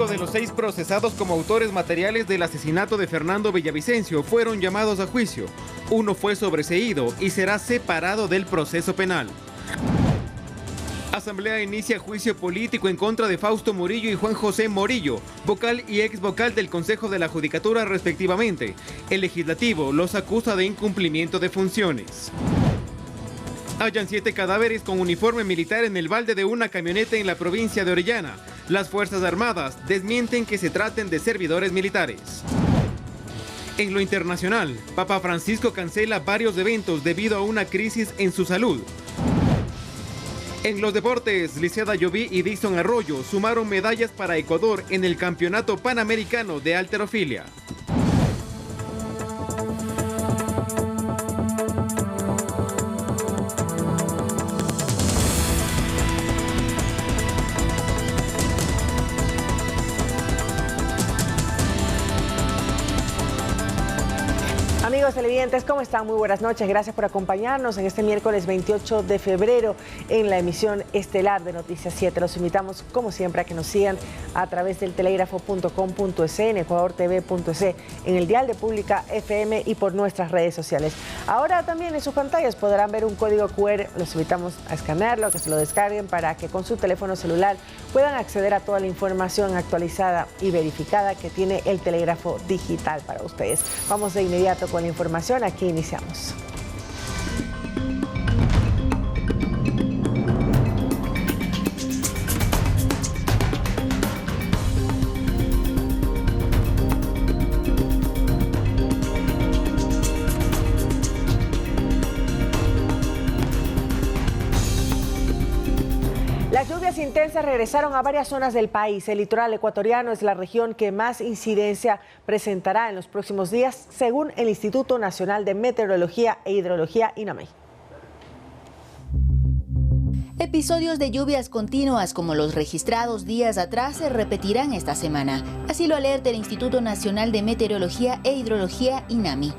5 de los 6 procesados como autores materiales del asesinato de Fernando Villavicencio fueron llamados a juicio. Uno fue sobreseído y será separado del proceso penal. Asamblea inicia juicio político en contra de Fausto Murillo y Juan José Morillo, vocal y ex vocal del Consejo de la Judicatura respectivamente. El legislativo los acusa de incumplimiento de funciones. Hallan 7 cadáveres con uniforme militar en el balde de una camioneta en la provincia de Orellana. Las Fuerzas Armadas desmienten que se traten de servidores militares. En lo internacional, Papa Francisco cancela varios eventos debido a una crisis en su salud. En los deportes, Liceda Lloví y Dixon Arroyo sumaron medallas para Ecuador en el Campeonato Panamericano de Halterofilia. Amigos televidentes, ¿cómo están? Muy buenas noches. Gracias por acompañarnos en este miércoles 28 de febrero en la emisión estelar de Noticias 7. Los invitamos, como siempre, a que nos sigan a través del telégrafo.com.es, en ecuadortv.es, en el dial de Pública FM y por nuestras redes sociales. Ahora también en sus pantallas podrán ver un código QR. Los invitamos a escanearlo, a que se lo descarguen para que con su teléfono celular puedan acceder a toda la información actualizada y verificada que tiene el telégrafo digital para ustedes. Vamos de inmediato con la información, aquí iniciamos. Las lluvias intensas regresaron a varias zonas del país. El litoral ecuatoriano es la región que más incidencia presentará en los próximos días, según el Instituto Nacional de Meteorología e Hidrología, INAMEI. Episodios de lluvias continuas como los registrados días atrás se repetirán esta semana. Así lo alerta el Instituto Nacional de Meteorología e Hidrología, INAMI.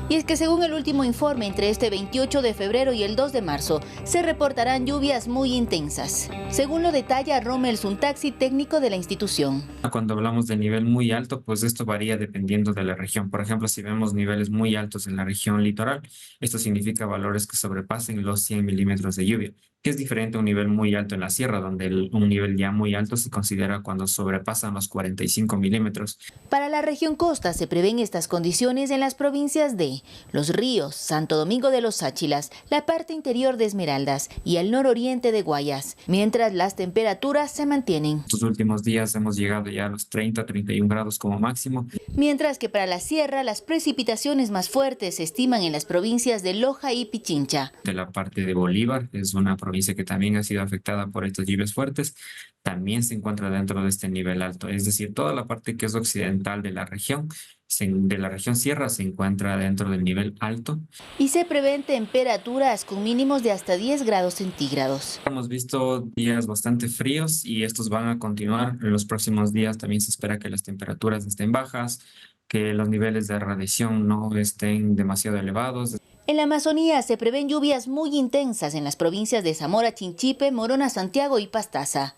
Y es que según el último informe, entre este 28 de febrero y el 2 de marzo, se reportarán lluvias muy intensas. Según lo detalla Rommel Suntaxi, técnico de la institución. Cuando hablamos de nivel muy alto, pues esto varía dependiendo de la región. Por ejemplo, si vemos niveles muy altos en la región litoral, esto significa valores que sobrepasen los 100 milímetros de lluvia, que es diferente a un nivel muy alto en la sierra, donde un nivel ya muy alto se considera cuando sobrepasan los 45 milímetros. Para la región costa se prevén estas condiciones en las provincias de Los Ríos, Santo Domingo de los Áchilas, la parte interior de Esmeraldas y el nororiente de Guayas, mientras las temperaturas se mantienen. Estos últimos días hemos llegado ya a los 30-31 grados como máximo. Mientras que para la sierra las precipitaciones más fuertes se estiman en las provincias de Loja y Pichincha. De la parte de Bolívar, es una provincia que también ha sido afectada por estas lluvias fuertes, también se encuentra dentro de este nivel alto. Es decir, toda la parte que es occidental de la región sierra se encuentra dentro del nivel alto. Y se prevén temperaturas con mínimos de hasta 10 grados centígrados. Hemos visto días bastante fríos y estos van a continuar. En los próximos días también se espera que las temperaturas estén bajas, que los niveles de radiación no estén demasiado elevados. En la Amazonía se prevén lluvias muy intensas en las provincias de Zamora, Chinchipe, Morona, Santiago y Pastaza.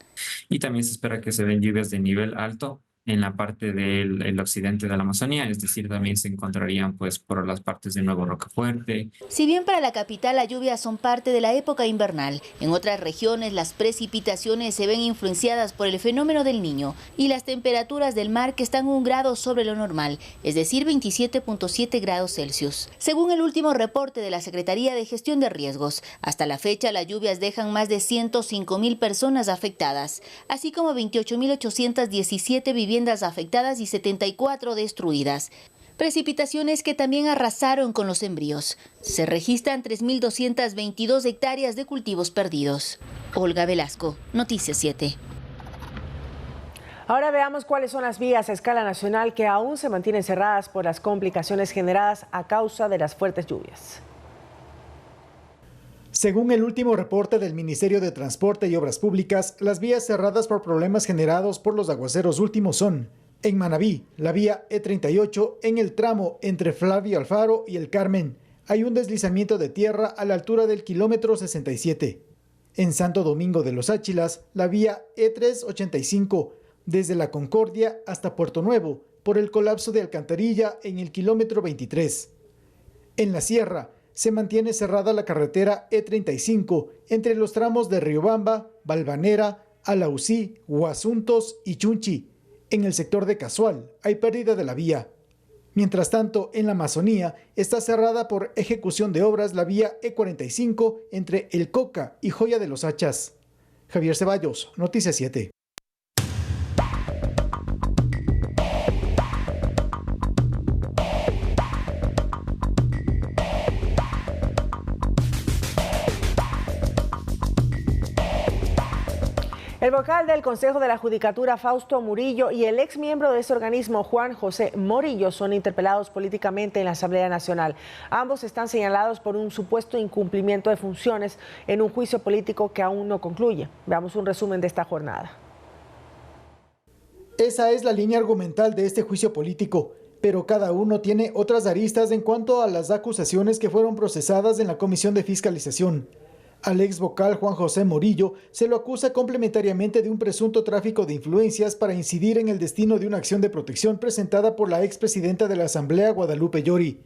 Y también se espera que se den lluvias de nivel alto en la parte del occidente de la Amazonía, es decir, también se encontrarían pues por las partes de Nuevo Rocafuerte. Si bien para la capital las lluvias son parte de la época invernal, en otras regiones las precipitaciones se ven influenciadas por el fenómeno del Niño y las temperaturas del mar que están 1 grado sobre lo normal, es decir, 27.7 grados Celsius. Según el último reporte de la Secretaría de Gestión de Riesgos, hasta la fecha las lluvias dejan más de 105.000 personas afectadas, así como 28.817 viviendas afectadas y 74 destruidas. Precipitaciones que también arrasaron con los sembríos. Se registran 3.222 hectáreas de cultivos perdidos. Olga Velasco, Noticias 7. Ahora veamos cuáles son las vías a escala nacional que aún se mantienen cerradas por las complicaciones generadas a causa de las fuertes lluvias. Según el último reporte del Ministerio de Transporte y Obras Públicas, las vías cerradas por problemas generados por los aguaceros últimos son: en Manabí, la vía E38 en el tramo entre Flavio Alfaro y El Carmen, hay un deslizamiento de tierra a la altura del kilómetro 67. En Santo Domingo de los Áchilas, la vía E385, desde La Concordia hasta Puerto Nuevo, por el colapso de alcantarilla en el kilómetro 23. En la sierra, se mantiene cerrada la carretera E35 entre los tramos de Riobamba, Balvanera, Alausí, Huasuntos y Chunchi. En el sector de Casual hay pérdida de la vía. Mientras tanto, en la Amazonía está cerrada por ejecución de obras la vía E45 entre El Coca y Joya de los Hachas. Javier Ceballos, Noticias 7. El vocal del Consejo de la Judicatura, Fausto Murillo, y el ex miembro de ese organismo, Juan José Morillo, son interpelados políticamente en la Asamblea Nacional. Ambos están señalados por un supuesto incumplimiento de funciones en un juicio político que aún no concluye. Veamos un resumen de esta jornada. Esa es la línea argumental de este juicio político, pero cada uno tiene otras aristas en cuanto a las acusaciones que fueron procesadas en la Comisión de Fiscalización. Al ex vocal Juan José Morillo se lo acusa complementariamente de un presunto tráfico de influencias para incidir en el destino de una acción de protección presentada por la expresidenta de la Asamblea, Guadalupe Llori.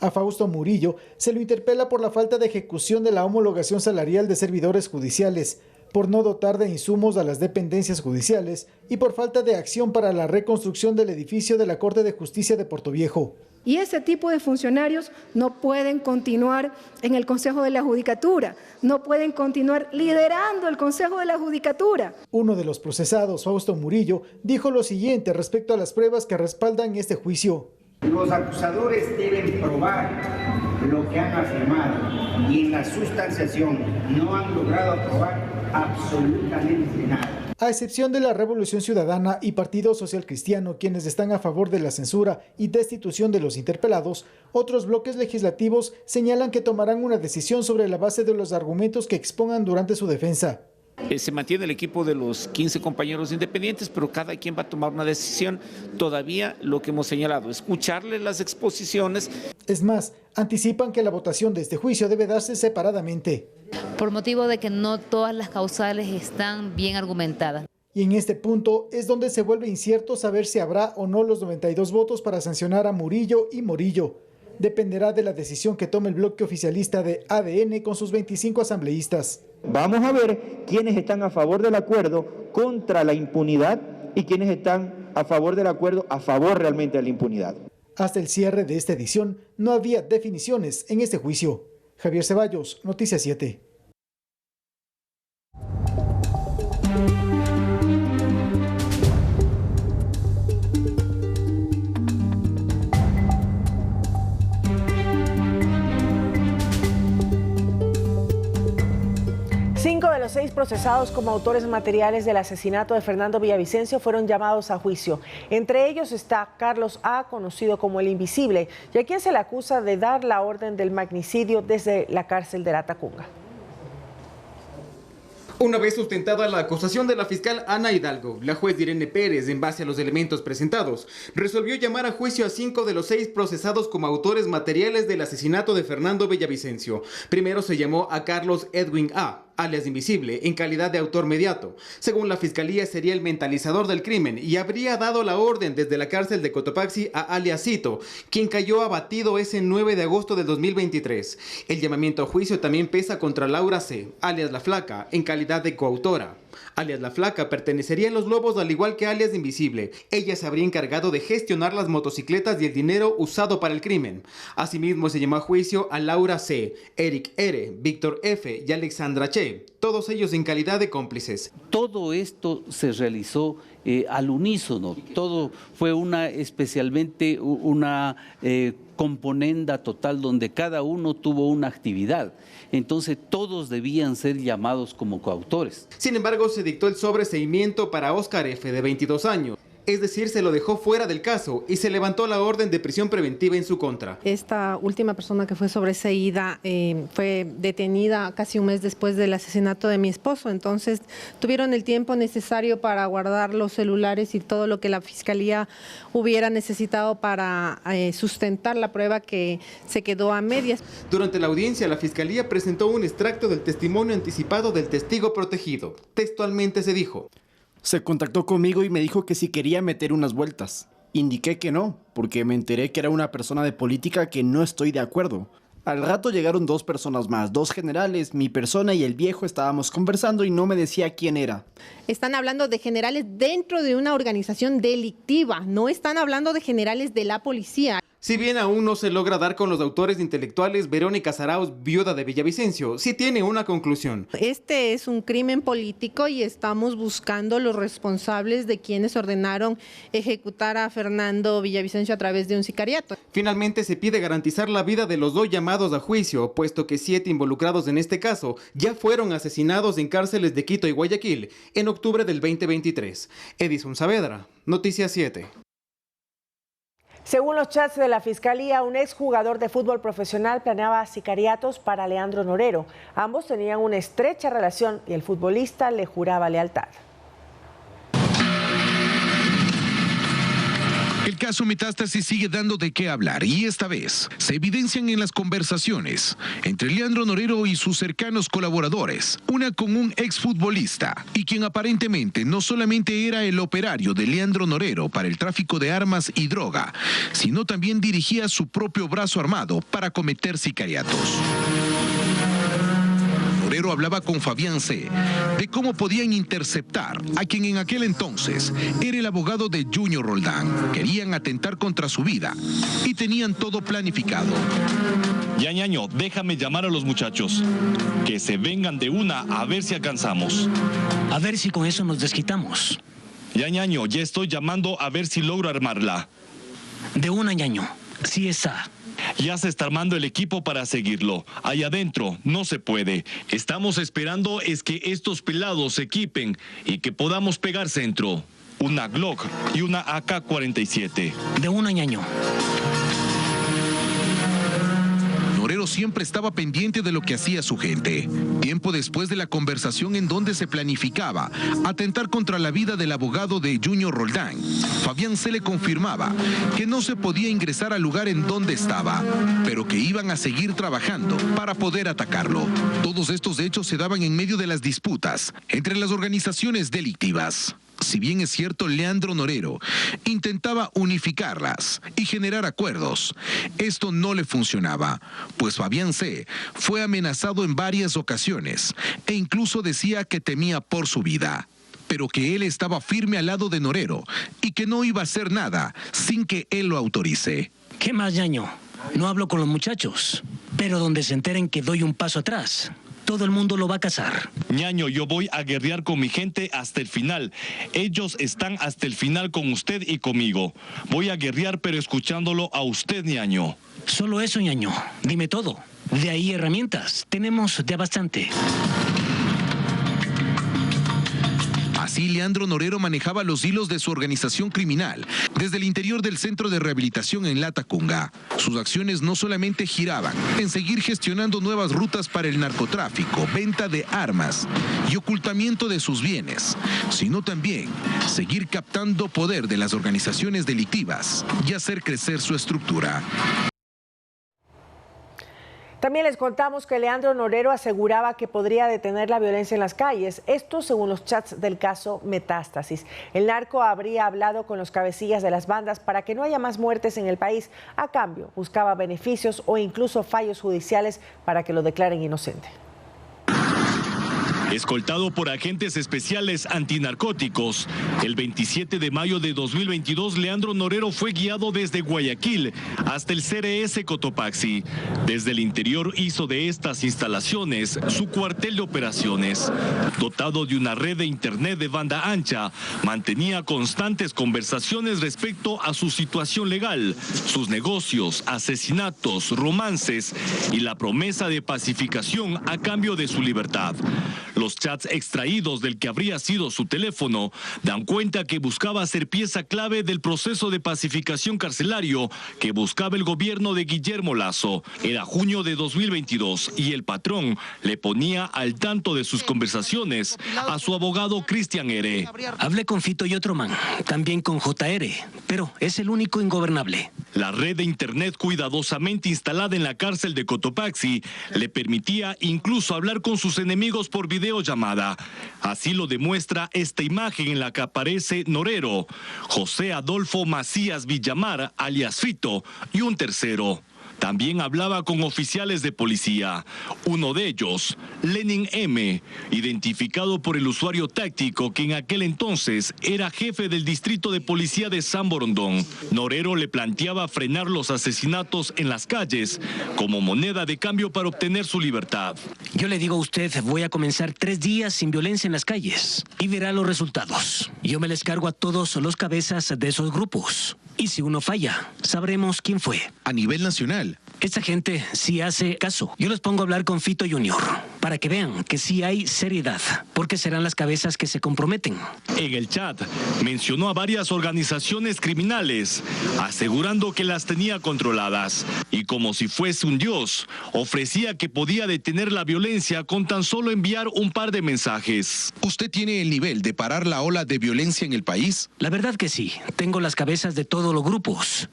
A Fausto Murillo se lo interpela por la falta de ejecución de la homologación salarial de servidores judiciales, por no dotar de insumos a las dependencias judiciales y por falta de acción para la reconstrucción del edificio de la Corte de Justicia de Portoviejo. Y ese tipo de funcionarios no pueden continuar en el Consejo de la Judicatura, no pueden continuar liderando el Consejo de la Judicatura. Uno de los procesados, Fausto Murillo, dijo lo siguiente respecto a las pruebas que respaldan este juicio. Los acusadores deben probar lo que han afirmado y en la sustanciación no han logrado probar absolutamente nada. A excepción de la Revolución Ciudadana y Partido Social Cristiano, quienes están a favor de la censura y destitución de los interpelados, otros bloques legislativos señalan que tomarán una decisión sobre la base de los argumentos que expongan durante su defensa. Se mantiene el equipo de los 15 compañeros independientes, pero cada quien va a tomar una decisión. Todavía lo que hemos señalado, escucharle las exposiciones. Es más, anticipan que la votación de este juicio debe darse separadamente. Por motivo de que no todas las causales están bien argumentadas. Y en este punto es donde se vuelve incierto saber si habrá o no los 92 votos para sancionar a Murillo y Morillo. Dependerá de la decisión que tome el bloque oficialista de ADN con sus 25 asambleístas. Vamos a ver quiénes están a favor del acuerdo contra la impunidad y quiénes están a favor del acuerdo a favor realmente de la impunidad. Hasta el cierre de esta edición no había definiciones en este juicio. Javier Ceballos, Noticias 7. Cinco de los 6 procesados como autores materiales del asesinato de Fernando Villavicencio fueron llamados a juicio. Entre ellos está Carlos A., conocido como el Invisible, y a quien se le acusa de dar la orden del magnicidio desde la cárcel de La Tacunga. Una vez sustentada la acusación de la fiscal Ana Hidalgo, la juez Irene Pérez, en base a los elementos presentados, resolvió llamar a juicio a 5 de los 6 procesados como autores materiales del asesinato de Fernando Villavicencio. Primero se llamó a Carlos Edwin A., alias Invisible, en calidad de autor mediato. Según la fiscalía, sería el mentalizador del crimen y habría dado la orden desde la cárcel de Cotopaxi a alias Cito, quien cayó abatido ese 9 de agosto de 2023. El llamamiento a juicio también pesa contra Laura C., alias La Flaca, en calidad de coautora. Alias La Flaca pertenecería a Los Lobos al igual que alias Invisible. Ella se habría encargado de gestionar las motocicletas y el dinero usado para el crimen. Asimismo se llamó a juicio a Laura C., Eric R., Víctor F. y Alexandra Che, todos ellos en calidad de cómplices. Todo esto se realizó al unísono, todo fue especialmente una componenda total donde cada uno tuvo una actividad. Entonces todos debían ser llamados como coautores. Sin embargo, se dictó el sobreseimiento para Óscar F., de 22 años. Es decir, se lo dejó fuera del caso y se levantó la orden de prisión preventiva en su contra. Esta última persona que fue sobreseída fue detenida casi un mes después del asesinato de mi esposo, entonces tuvieron el tiempo necesario para guardar los celulares y todo lo que la fiscalía hubiera necesitado para sustentar la prueba que se quedó a medias. Durante la audiencia, la fiscalía presentó un extracto del testimonio anticipado del testigo protegido. Textualmente se dijo: Se contactó conmigo y me dijo que si quería meter unas vueltas. Indiqué que no, porque me enteré que era una persona de política que no estoy de acuerdo. Al rato llegaron 2 personas más, 2 generales, mi persona y el viejo estábamos conversando y no me decía quién era. Están hablando de generales dentro de una organización delictiva, no están hablando de generales de la policía. Si bien aún no se logra dar con los autores intelectuales, Verónica Zarauz, viuda de Villavicencio, sí tiene una conclusión. Este es un crimen político y estamos buscando los responsables de quienes ordenaron ejecutar a Fernando Villavicencio a través de un sicariato. Finalmente se pide garantizar la vida de los 2 llamados a juicio, puesto que 7 involucrados en este caso ya fueron asesinados en cárceles de Quito y Guayaquil en octubre del 2023. Edison Saavedra, Noticias 7. Según los chats de la Fiscalía, un exjugador de fútbol profesional planeaba sicariatos para Leandro Norero. Ambos tenían una estrecha relación y el futbolista le juraba lealtad. El caso Metástasis sigue dando de qué hablar y esta vez se evidencian en las conversaciones entre Leandro Norero y sus cercanos colaboradores, una con un exfutbolista y quien aparentemente no solamente era el operario de Leandro Norero para el tráfico de armas y droga, sino también dirigía su propio brazo armado para cometer sicariatos. Norero hablaba con Fabián C. de cómo podían interceptar a quien en aquel entonces era el abogado de Junior Roldán. Querían atentar contra su vida y tenían todo planificado. Ya, ñaño, déjame llamar a los muchachos. Que se vengan de una a ver si alcanzamos. A ver si con eso nos desquitamos. Ya, ñaño, ya estoy llamando a ver si logro armarla. De una, ñaño. Sí está. Ya se está armando el equipo para seguirlo. Allá adentro no se puede. Estamos esperando es que estos pelados se equipen y que podamos pegar centro. Una Glock y una AK-47. De una, ñaño. Norero siempre estaba pendiente de lo que hacía su gente. Tiempo después de la conversación en donde se planificaba atentar contra la vida del abogado de Junior Roldán, Fabián C. le confirmaba que no se podía ingresar al lugar en donde estaba, pero que iban a seguir trabajando para poder atacarlo. Todos estos hechos se daban en medio de las disputas entre las organizaciones delictivas. Si bien es cierto, Leandro Norero intentaba unificarlas y generar acuerdos, esto no le funcionaba, pues Fabián C. fue amenazado en varias ocasiones e incluso decía que temía por su vida, pero que él estaba firme al lado de Norero y que no iba a hacer nada sin que él lo autorice. ¿Qué más, ñaño? No hablo con los muchachos, pero donde se enteren que doy un paso atrás, todo el mundo lo va a cazar. Ñaño, yo voy a guerrear con mi gente hasta el final. Ellos están hasta el final con usted y conmigo. Voy a guerrear, pero escuchándolo a usted, ñaño. Solo eso, ñaño. Dime todo. De ahí herramientas. Tenemos de bastante. Así Leandro Norero manejaba los hilos de su organización criminal desde el interior del centro de rehabilitación en Latacunga. Sus acciones no solamente giraban en seguir gestionando nuevas rutas para el narcotráfico, venta de armas y ocultamiento de sus bienes, sino también seguir captando poder de las organizaciones delictivas y hacer crecer su estructura. También les contamos que Leandro Norero aseguraba que podría detener la violencia en las calles, esto según los chats del caso Metástasis. El narco habría hablado con los cabecillas de las bandas para que no haya más muertes en el país. A cambio, buscaba beneficios o incluso fallos judiciales para que lo declaren inocente. Escoltado por agentes especiales antinarcóticos, el 27 de mayo de 2022, Leandro Norero fue guiado desde Guayaquil hasta el CRS Cotopaxi. Desde el interior hizo de estas instalaciones su cuartel de operaciones. Dotado de una red de internet de banda ancha, mantenía constantes conversaciones respecto a su situación legal, sus negocios, asesinatos, romances y la promesa de pacificación a cambio de su libertad. Los chats extraídos del que habría sido su teléfono dan cuenta que buscaba ser pieza clave del proceso de pacificación carcelario que buscaba el gobierno de Guillermo Lasso. Era junio de 2022 y el patrón le ponía al tanto de sus conversaciones a su abogado Cristian R. Hablé con Fito y otro man, también con JR, pero es el único ingobernable. La red de internet cuidadosamente instalada en la cárcel de Cotopaxi le permitía incluso hablar con sus enemigos por video videollamada. Así lo demuestra esta imagen en la que aparece Norero, José Adolfo Macías Villamar, alias Fito, y un tercero. También hablaba con oficiales de policía. Uno de ellos, Lenin M., identificado por el usuario táctico que en aquel entonces era jefe del distrito de policía de San Borondón. Norero le planteaba frenar los asesinatos en las calles como moneda de cambio para obtener su libertad. Yo le digo a usted, voy a comenzar 3 días sin violencia en las calles y verá los resultados. Yo me les cargo a todos los cabezas de esos grupos. Y si uno falla, sabremos quién fue. A nivel nacional. Esta gente sí hace caso. Yo les pongo a hablar con Fito Junior para que vean que sí hay seriedad, porque serán las cabezas que se comprometen. En el chat mencionó a varias organizaciones criminales, asegurando que las tenía controladas. Y como si fuese un dios, ofrecía que podía detener la violencia con tan solo enviar un par de mensajes. ¿Usted tiene el nivel de parar la ola de violencia en el país? La verdad que sí. Tengo las cabezas de todos los grupos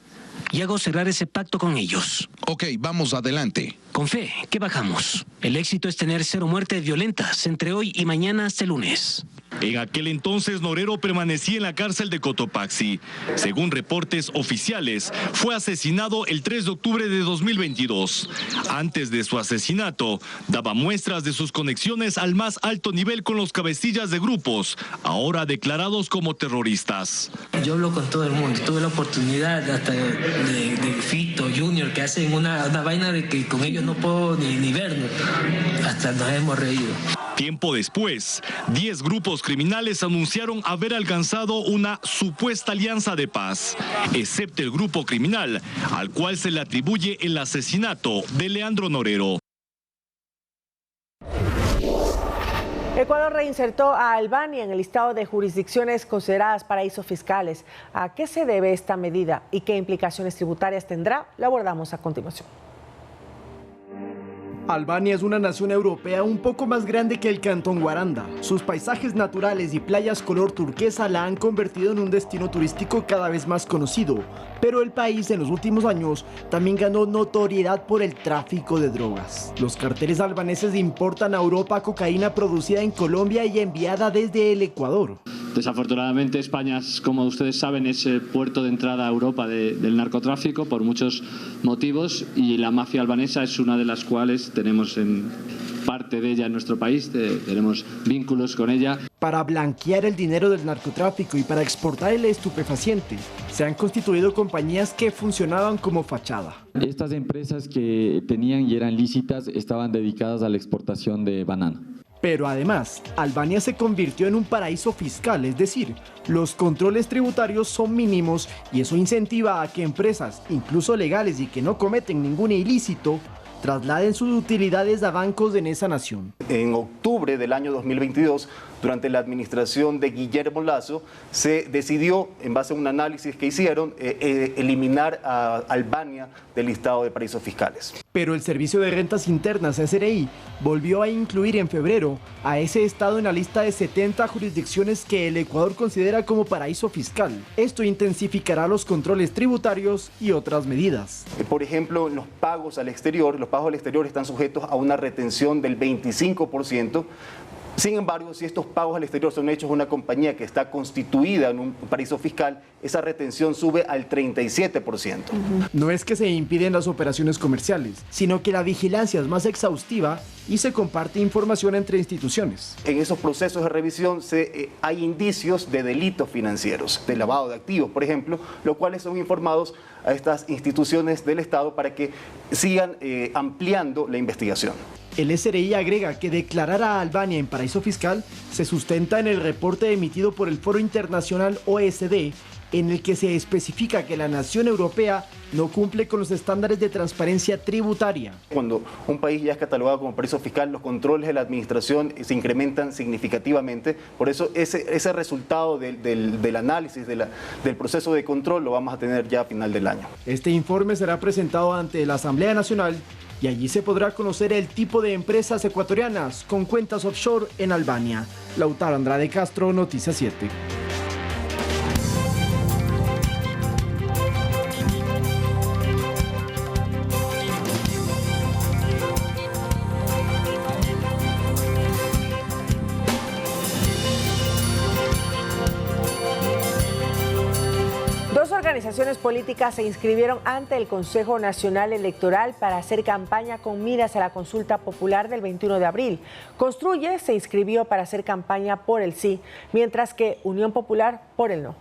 y hago cerrar ese pacto con ellos. Ok, vamos adelante. Con fe, ¿qué bajamos? El éxito es tener 0 muertes violentas entre hoy y mañana hasta el lunes. En aquel entonces, Norero permanecía en la cárcel de Cotopaxi. Según reportes oficiales, fue asesinado el 3 de octubre de 2022. Antes de su asesinato, daba muestras de sus conexiones al más alto nivel con los cabecillas de grupos, ahora declarados como terroristas. Yo hablo con todo el mundo. Tuve la oportunidad hasta de Fito Junior, que hacen una vaina de que con ellos no puedo ni vernos. Hasta nos hemos reído. Tiempo después, 10 grupos criminales anunciaron haber alcanzado una supuesta alianza de paz, excepto el grupo criminal al cual se le atribuye el asesinato de Leandro Norero. Ecuador reinsertó a Albania en el listado de jurisdicciones consideradas paraísos fiscales. ¿A qué se debe esta medida y qué implicaciones tributarias tendrá? Lo abordamos a continuación. Albania es una nación europea un poco más grande que el cantón Guaranda. Sus paisajes naturales y playas color turquesa la han convertido en un destino turístico cada vez más conocido. Pero el país en los últimos años también ganó notoriedad por el tráfico de drogas. Los carteles albaneses importan a Europa cocaína producida en Colombia y enviada desde el Ecuador. Desafortunadamente España, como ustedes saben, es el puerto de entrada a Europa del narcotráfico por muchos motivos, y la mafia albanesa es una de las cuales tenemos en parte de ella en nuestro país, tenemos vínculos con ella. Para blanquear el dinero del narcotráfico y para exportar el estupefaciente, se han constituido compañías que funcionaban como fachada. Estas empresas que tenían y eran lícitas estaban dedicadas a la exportación de banana. Pero además, Albania se convirtió en un paraíso fiscal, es decir, los controles tributarios son mínimos y eso incentiva a que empresas, incluso legales y que no cometen ningún ilícito, trasladen sus utilidades a bancos en esa nación. En octubre del año 2022, durante la administración de Guillermo Lasso, se decidió, en base a un análisis que hicieron, eliminar a Albania del listado de paraísos fiscales. Pero el Servicio de Rentas Internas, SRI, volvió a incluir en febrero a ese estado en la lista de 70 jurisdicciones que el Ecuador considera como paraíso fiscal. Esto intensificará los controles tributarios y otras medidas. Por ejemplo, los pagos al exterior están sujetos a una retención del 25%. Sin embargo, si estos pagos al exterior son hechos a una compañía que está constituida en un paraíso fiscal, esa retención sube al 37%. No es que se impiden las operaciones comerciales, sino que la vigilancia es más exhaustiva y se comparte información entre instituciones. En esos procesos de revisión hay indicios de delitos financieros, de lavado de activos, por ejemplo, los cuales son informados a estas instituciones del Estado para que sigan ampliando la investigación. El SRI agrega que declarar a Albania en paraíso fiscal se sustenta en el reporte emitido por el Foro Internacional OECD, en el que se especifica que la nación europea no cumple con los estándares de transparencia tributaria. Cuando un país ya es catalogado como paraíso fiscal, los controles de la administración se incrementan significativamente. Por eso ese resultado del análisis del proceso de control lo vamos a tener ya a final del año. Este informe será presentado ante la Asamblea Nacional y allí se podrá conocer el tipo de empresas ecuatorianas con cuentas offshore en Albania. Lautaro Andrade Castro, Noticias 7. organizaciones políticas se inscribieron ante el Consejo Nacional Electoral para hacer campaña con miras a la consulta popular del 21 de abril. Construye se inscribió para hacer campaña por el sí, mientras que Unión Popular por el no.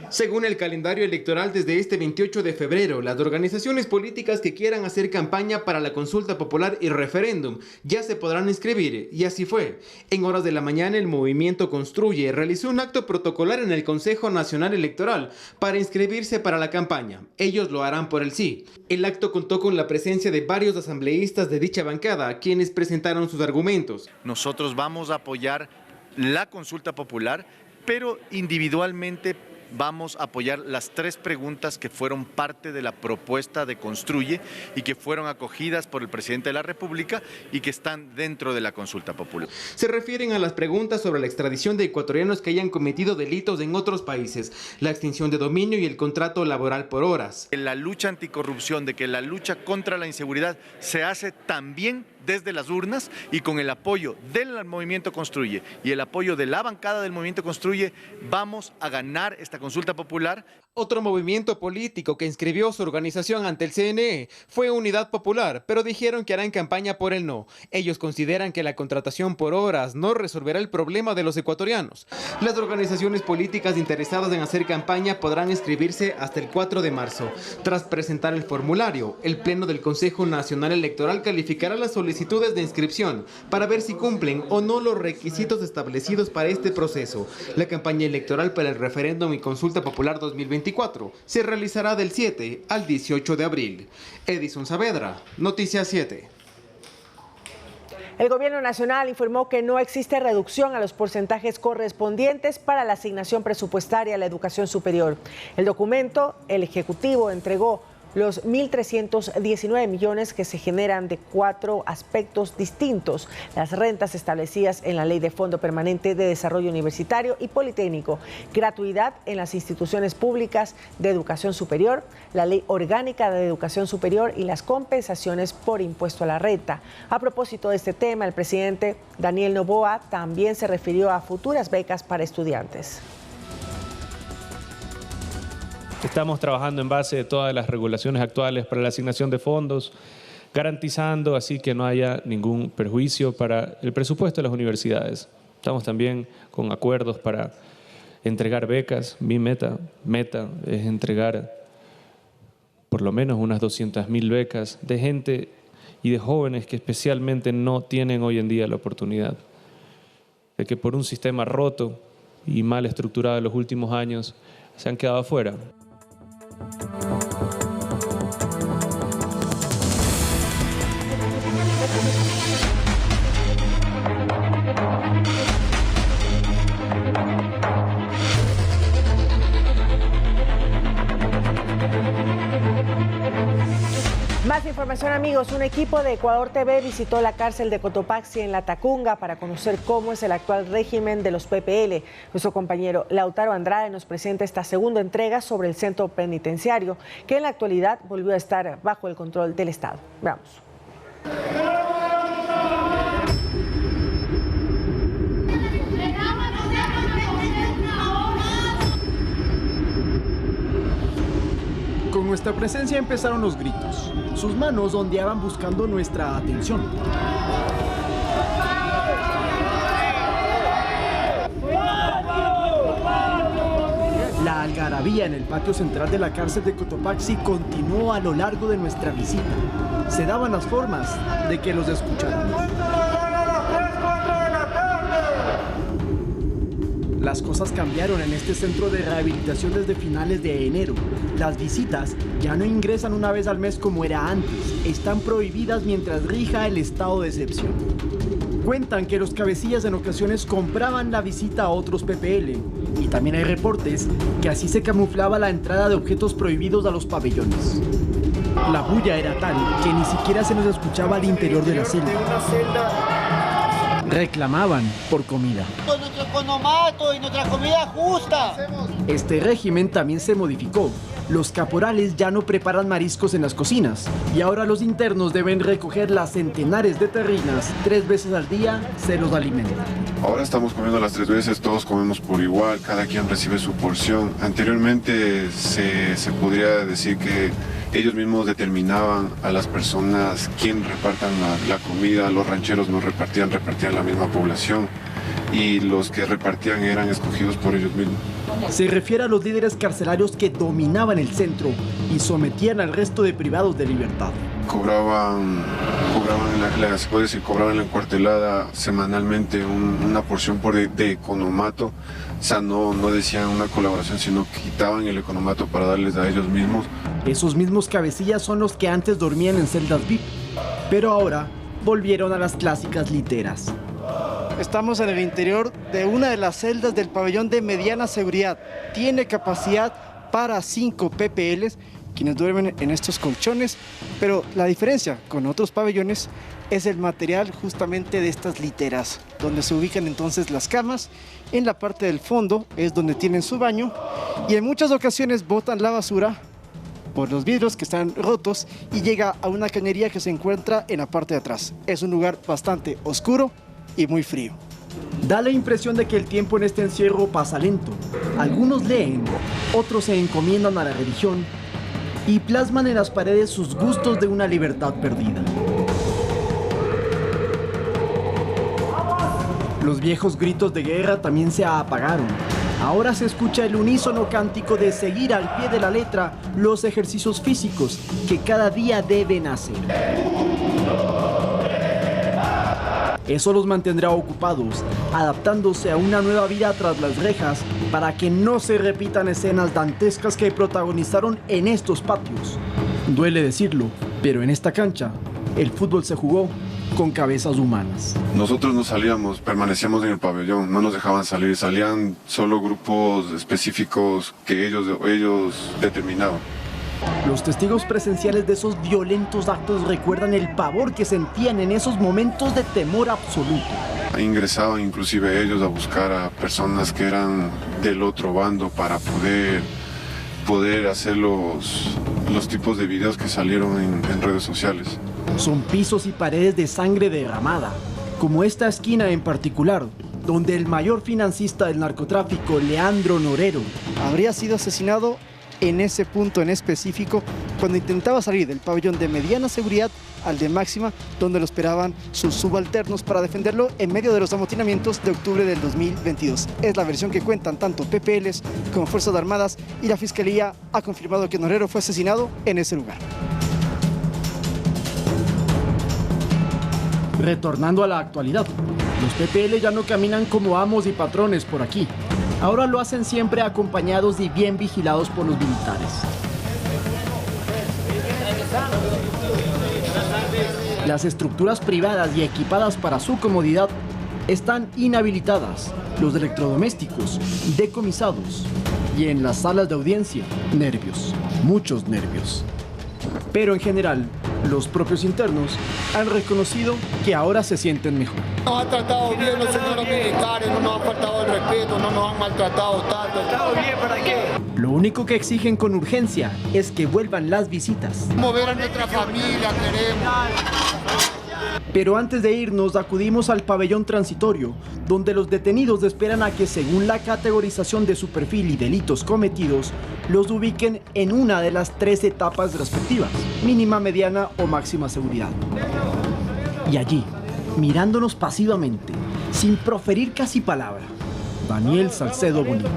Según el calendario electoral, desde este 28 de febrero, las organizaciones políticas que quieran hacer campaña para la consulta popular y referéndum ya se podrán inscribir, y así fue. En horas de la mañana, el movimiento Construye realizó un acto protocolar en el Consejo Nacional Electoral para inscribirse para la campaña. Ellos lo harán por el sí. El acto contó con la presencia de varios asambleístas de dicha bancada, quienes presentaron sus argumentos. Nosotros vamos a apoyar la consulta popular, pero individualmente vamos a apoyar las 3 preguntas que fueron parte de la propuesta de Construye y que fueron acogidas por el presidente de la República y que están dentro de la consulta popular. Se refieren a las preguntas sobre la extradición de ecuatorianos que hayan cometido delitos en otros países, la extinción de dominio y el contrato laboral por horas. La lucha anticorrupción, de que la lucha contra la inseguridad se hace también desde las urnas y con el apoyo del movimiento Construye y el apoyo de la bancada del movimiento Construye, vamos a ganar esta consulta popular. Otro movimiento político que inscribió su organización ante el CNE fue Unidad Popular, pero dijeron que harán campaña por el no. Ellos consideran que la contratación por horas no resolverá el problema de los ecuatorianos. Las organizaciones políticas interesadas en hacer campaña podrán inscribirse hasta el 4 de marzo. Tras presentar el formulario, el Pleno del Consejo Nacional Electoral calificará las solicitudes de inscripción para ver si cumplen o no los requisitos establecidos para este proceso. La campaña electoral para el referéndum y consulta popular 2024 se realizará del 7 al 18 de abril. Edison Saavedra, Noticias 7. El gobierno nacional informó que no existe reducción a los porcentajes correspondientes para la asignación presupuestaria a la educación superior. El documento, el Ejecutivo entregó los 1.319 millones que se generan de 4 aspectos distintos: las rentas establecidas en la Ley de Fondo Permanente de Desarrollo Universitario y Politécnico, gratuidad en las instituciones públicas de educación superior, la Ley Orgánica de Educación Superior y las compensaciones por impuesto a la renta. A propósito de este tema, el presidente Daniel Noboa también se refirió a futuras becas para estudiantes. Estamos trabajando en base de todas las regulaciones actuales para la asignación de fondos, garantizando así que no haya ningún perjuicio para el presupuesto de las universidades. Estamos también con acuerdos para entregar becas. Mi meta es entregar por lo menos unas 200.000 becas de gente y de jóvenes que especialmente no tienen hoy en día la oportunidad, de que por un sistema roto y mal estructurado en los últimos años se han quedado afuera. Más información, amigos. Un equipo de Ecuador TV visitó la cárcel de Cotopaxi en La Tacunga para conocer cómo es el actual régimen de los PPL. Nuestro compañero Lautaro Andrade nos presenta esta segunda entrega sobre el centro penitenciario, que en la actualidad volvió a estar bajo el control del Estado. Veamos. Con nuestra presencia empezaron los gritos. Sus manos ondeaban buscando nuestra atención. La algarabía en el patio central de la cárcel de Cotopaxi continuó a lo largo de nuestra visita. Se daban las formas de que los escucháramos. Las cosas cambiaron en este centro de rehabilitación desde finales de enero. Las visitas ya no ingresan una vez al mes como era antes. Están prohibidas mientras rija el estado de excepción. Cuentan que los cabecillas en ocasiones compraban la visita a otros PPL. Y también hay reportes que así se camuflaba la entrada de objetos prohibidos a los pabellones. La bulla era tal que ni siquiera se nos escuchaba al interior de la celda. Reclamaban por comida. Con nuestro economato y nuestra comida justa. Este régimen también se modificó los caporales ya no preparan mariscos en las cocinas y ahora los internos deben recoger las centenares de terrinas 3 veces al día, se los alimentan. Ahora estamos comiendo las 3 veces, todos comemos por igual, cada quien recibe su porción. Anteriormente se podría decir que ellos mismos determinaban a las personas quién repartan la comida, los rancheros no repartían la misma población y los que repartían eran escogidos por ellos mismos. Se refiere a los líderes carcelarios que dominaban el centro y sometían al resto de privados de libertad. Cobraban en la encuartelada semanalmente una porción de economato. O sea, no decían una colaboración, sino que quitaban el economato para darles a ellos mismos. Esos mismos cabecillas son los que antes dormían en celdas VIP, pero ahora volvieron a las clásicas literas. Estamos en el interior de una de las celdas del pabellón de mediana seguridad. Tiene capacidad para 5 PPLs, quienes duermen en estos colchones, pero la diferencia con otros pabellones es el material justamente de estas literas, donde se ubican entonces las camas. En la parte del fondo es donde tienen su baño y en muchas ocasiones botan la basura por los vidrios que están rotos y llega a una cañería que se encuentra en la parte de atrás. Es un lugar bastante oscuro y muy frío. Da la impresión de que el tiempo en este encierro pasa lento. Algunos leen, otros se encomiendan a la religión y plasman en las paredes sus gustos de una libertad perdida. Los viejos gritos de guerra también se apagaron. Ahora se escucha el unísono cántico de seguir al pie de la letra los ejercicios físicos que cada día deben hacer. Eso los mantendrá ocupados, adaptándose a una nueva vida tras las rejas para que no se repitan escenas dantescas que protagonizaron en estos patios. Duele decirlo, pero en esta cancha, el fútbol se jugó con cabezas humanas. Nosotros no salíamos, permanecíamos en el pabellón, no nos dejaban salir, salían solo grupos específicos que ellos determinaban. Los testigos presenciales de esos violentos actos recuerdan el pavor que sentían en esos momentos de temor absoluto. Ingresaban inclusive ellos a buscar a personas que eran del otro bando para poder hacer los tipos de videos que salieron en redes sociales. Son pisos y paredes de sangre derramada, como esta esquina en particular, donde el mayor financista del narcotráfico, Leandro Norero, habría sido asesinado en ese punto en específico cuando intentaba salir del pabellón de mediana seguridad al de máxima, donde lo esperaban sus subalternos para defenderlo en medio de los amotinamientos de octubre del 2022. Es la versión que cuentan tanto PPLs como Fuerzas Armadas y la Fiscalía ha confirmado que Norero fue asesinado en ese lugar. Retornando a la actualidad, los PPL ya no caminan como amos y patrones por aquí. Ahora lo hacen siempre acompañados y bien vigilados por los militares. Las estructuras privadas y equipadas para su comodidad están inhabilitadas, los electrodomésticos decomisados y en las salas de audiencia, nervios, muchos nervios. Pero en general, los propios internos han reconocido que ahora se sienten mejor. Nos han tratado bien los señores militares, no nos han faltado el respeto, no nos han maltratado tanto. ¿Estado bien para qué? Lo único que exigen con urgencia es que vuelvan las visitas. Mover a nuestra familia, queremos. Pero antes de irnos acudimos al pabellón transitorio, donde los detenidos esperan a que según la categorización de su perfil y delitos cometidos, los ubiquen en una de las 3 etapas respectivas, mínima, mediana o máxima seguridad. Y allí, mirándonos pasivamente, sin proferir casi palabra, Daniel Salcedo Bonilla,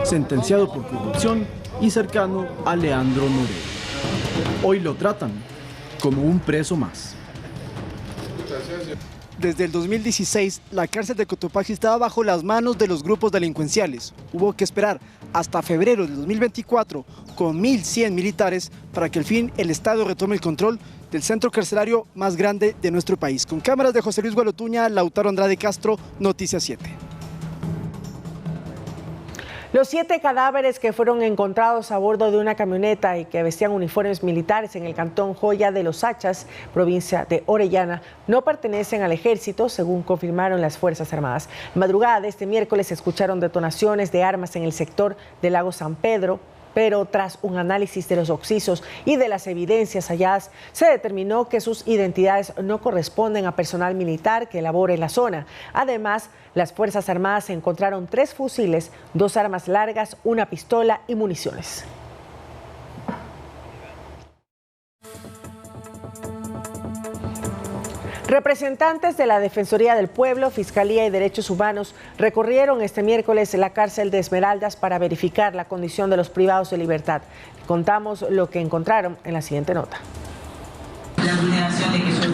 sentenciado por corrupción y cercano a Leandro Norero. Hoy lo tratan como un preso más. Desde el 2016, la cárcel de Cotopaxi estaba bajo las manos de los grupos delincuenciales. Hubo que esperar hasta febrero del 2024 con 1.100 militares para que al fin el Estado retome el control del centro carcelario más grande de nuestro país. Con cámaras de José Luis Gualotuña, Lautaro Andrade Castro, Noticias 7. Los 7 cadáveres que fueron encontrados a bordo de una camioneta y que vestían uniformes militares en el cantón Joya de los Hachas, provincia de Orellana, no pertenecen al ejército, según confirmaron las Fuerzas Armadas. La madrugada de este miércoles se escucharon detonaciones de armas en el sector del lago San Pedro, pero tras un análisis de los occisos y de las evidencias halladas, se determinó que sus identidades no corresponden a personal militar que labora en la zona. Además, las Fuerzas Armadas encontraron 3 fusiles, 2 armas largas, una pistola y municiones. Representantes de la Defensoría del Pueblo, Fiscalía y Derechos Humanos recorrieron este miércoles la cárcel de Esmeraldas para verificar la condición de los privados de libertad. Contamos lo que encontraron en la siguiente nota.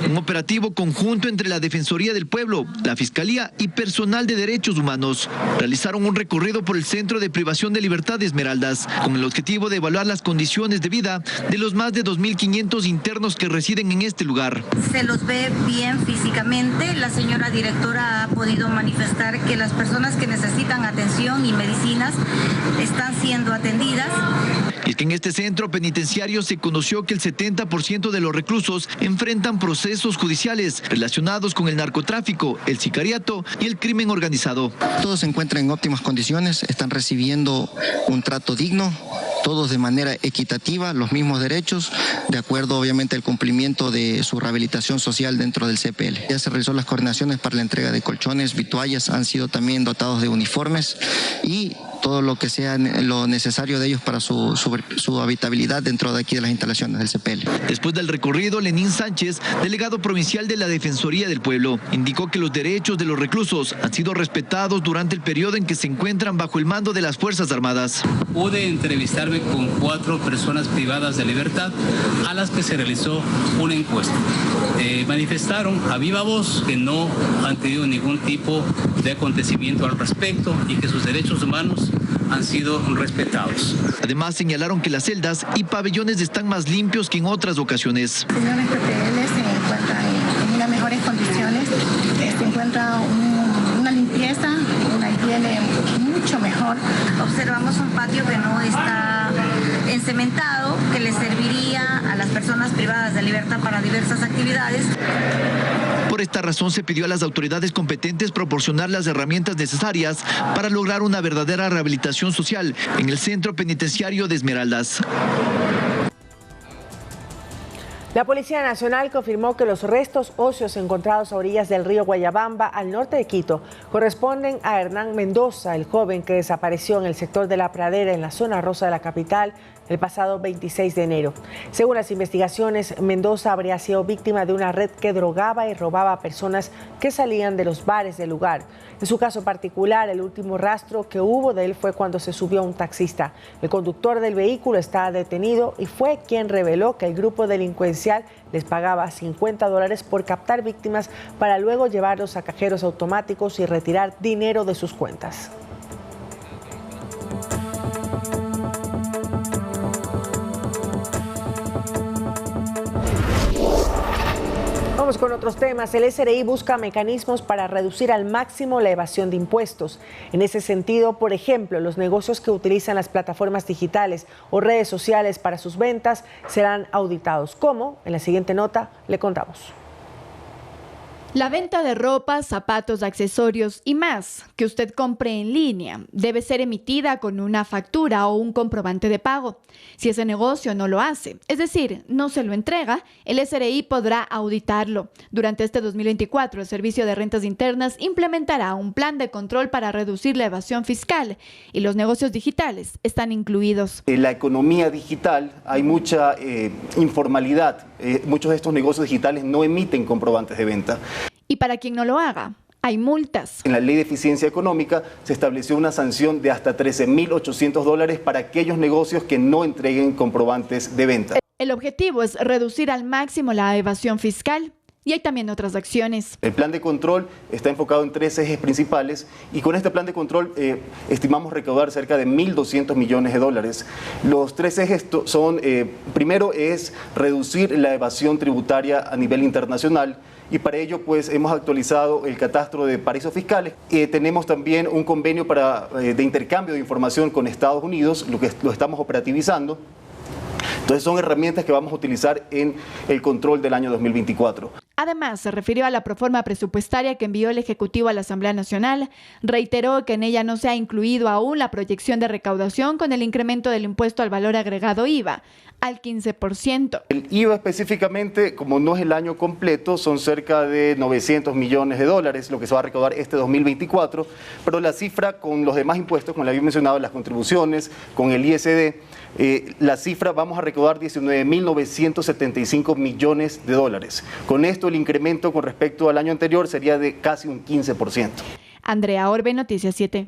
Un operativo conjunto entre la Defensoría del Pueblo, la Fiscalía y personal de Derechos Humanos realizaron un recorrido por el Centro de Privación de Libertad de Esmeraldas con el objetivo de evaluar las condiciones de vida de los más de 2.500 internos que residen en este lugar. Se los ve bien físicamente. La señora directora ha podido manifestar que las personas que necesitan atención y medicinas están siendo atendidas. Y es que en este centro penitenciario se conoció que el 70% de los reclusos enfrentan procesos judiciales relacionados con el narcotráfico, el sicariato y el crimen organizado. Todos se encuentran en óptimas condiciones, están recibiendo un trato digno, todos de manera equitativa, los mismos derechos, de acuerdo obviamente al cumplimiento de su rehabilitación social dentro del CPL. Ya se realizó las coordinaciones para la entrega de colchones, vituallas, han sido también dotados de uniformes y todo lo que sea lo necesario de ellos para su habitabilidad dentro de aquí de las instalaciones del CPL. Después del recorrido, Lenín Sánchez, delegado provincial de la Defensoría del Pueblo, indicó que los derechos de los reclusos han sido respetados durante el periodo en que se encuentran bajo el mando de las Fuerzas Armadas. Pude entrevistarme con 4 personas privadas de libertad a las que se realizó una encuesta. Manifestaron a viva voz que no han tenido ningún tipo de acontecimiento al respecto y que sus derechos humanos han sido respetados. Además, señalaron que las celdas y pabellones están más limpios que en otras ocasiones. Señores PPL se encuentra en unas mejores condiciones, se encuentra una limpieza, una higiene mucho mejor. Observamos un patio que no está encementado, que le serviría a las personas privadas de libertad para diversas actividades. Por esta razón se pidió a las autoridades competentes proporcionar las herramientas necesarias para lograr una verdadera rehabilitación social en el centro penitenciario de Esmeraldas. La Policía Nacional confirmó que los restos óseos encontrados a orillas del río Guayabamba, al norte de Quito, corresponden a Hernán Mendoza, el joven que desapareció en el sector de La Pradera, en la zona rosa de la capital, el pasado 26 de enero. Según las investigaciones, Mendoza habría sido víctima de una red que drogaba y robaba a personas que salían de los bares del lugar. En su caso particular, el último rastro que hubo de él fue cuando se subió un taxista. El conductor del vehículo estaba detenido y fue quien reveló que el grupo delincuencial les pagaba $50 por captar víctimas para luego llevarlos a cajeros automáticos y retirar dinero de sus cuentas. Vamos con otros temas. El SRI busca mecanismos para reducir al máximo la evasión de impuestos. En ese sentido, por ejemplo, los negocios que utilizan las plataformas digitales o redes sociales para sus ventas serán auditados. ¿Cómo? En la siguiente nota le contamos. La venta de ropa, zapatos, accesorios y más que usted compre en línea debe ser emitida con una factura o un comprobante de pago. Si ese negocio no lo hace, es decir, no se lo entrega, el SRI podrá auditarlo. Durante este 2024, el Servicio de Rentas Internas implementará un plan de control para reducir la evasión fiscal y los negocios digitales están incluidos. En la economía digital hay mucha informalidad. Muchos de estos negocios digitales no emiten comprobantes de venta. Y para quien no lo haga, hay multas. En la Ley de Eficiencia Económica se estableció una sanción de hasta $13.800 para aquellos negocios que no entreguen comprobantes de venta. El objetivo es reducir al máximo la evasión fiscal. Y hay también otras acciones. El plan de control está enfocado en 3 ejes principales y con este plan de control estimamos recaudar cerca de $1.200 millones. Los 3 ejes son, primero es reducir la evasión tributaria a nivel internacional. Y para ello pues hemos actualizado el catastro de paraísos fiscales. Tenemos también un convenio de intercambio de información con Estados Unidos, lo estamos operativizando. Entonces son herramientas que vamos a utilizar en el control del año 2024. Además, se refirió a la proforma presupuestaria que envió el Ejecutivo a la Asamblea Nacional. Reiteró que en ella no se ha incluido aún la proyección de recaudación con el incremento del impuesto al valor agregado IVA al 15%. El IVA específicamente, como no es el año completo, son cerca de 900 millones de dólares, lo que se va a recaudar este 2024, pero la cifra con los demás impuestos, como le había mencionado, las contribuciones, con el ISD, la cifra vamos a recaudar 19.975 millones de dólares. Con esto el incremento con respecto al año anterior sería de casi un 15%. Andrea Orbe, Noticias 7.